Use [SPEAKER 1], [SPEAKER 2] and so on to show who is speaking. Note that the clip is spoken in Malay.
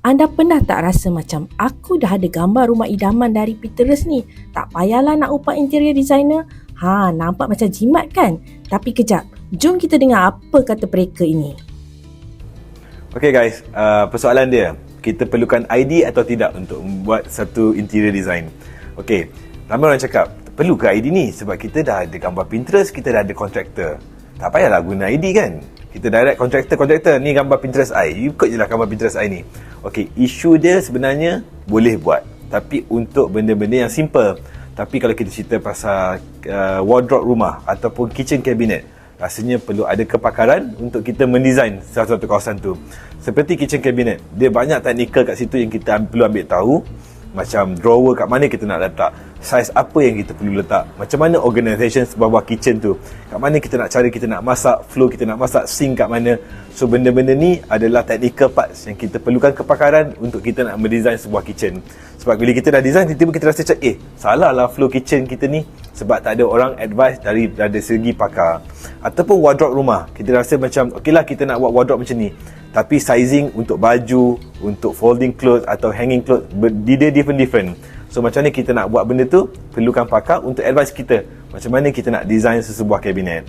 [SPEAKER 1] Anda pernah tak rasa macam aku dah ada gambar rumah idaman dari Pinterest ni? Tak payahlah nak upah interior designer. Nampak macam jimat kan? Tapi kejap, jom kita dengar apa kata mereka ini.
[SPEAKER 2] Okay guys, persoalan dia, kita perlukan ID atau tidak untuk membuat satu interior design? Okay, ramai orang cakap, perlu ke ID ni? Sebab kita dah ada gambar Pinterest, kita dah ada kontraktor. Tak payahlah guna ID kan? Kita direct kontraktor, ni gambar Pinterest I. Ikut je lah gambar Pinterest I ni. Okay, isu dia sebenarnya boleh buat. Tapi untuk benda-benda yang simple. Tapi kalau kita cerita pasal wardrobe rumah ataupun kitchen cabinet, rasanya perlu ada kepakaran untuk kita mendesign satu-satu kawasan tu. Seperti kitchen cabinet, dia banyak teknikal kat situ yang kita perlu ambil tahu. Macam drawer kat mana kita nak letak, saiz apa yang kita perlu letak, macam mana organisation bawah kitchen tu, kat mana kita nak cara kita nak masak, flow kita nak masak, sink kat mana. So benda-benda ni adalah technical parts yang kita perlukan kepakaran untuk kita nak mendesign sebuah kitchen. Sebab bila kita dah design, tiba-tiba kita rasa macam salah lah flow kitchen kita ni, sebab tak ada orang advice dari segi pakar. Ataupun wardrobe rumah, kita rasa macam okey lah kita nak buat wardrobe macam ni, tapi sizing untuk baju, untuk folding clothes atau hanging clothes, dia different. So macam mana kita nak buat benda tu, perlukan pakar untuk advice kita macam mana kita nak design sesebuah kabinet.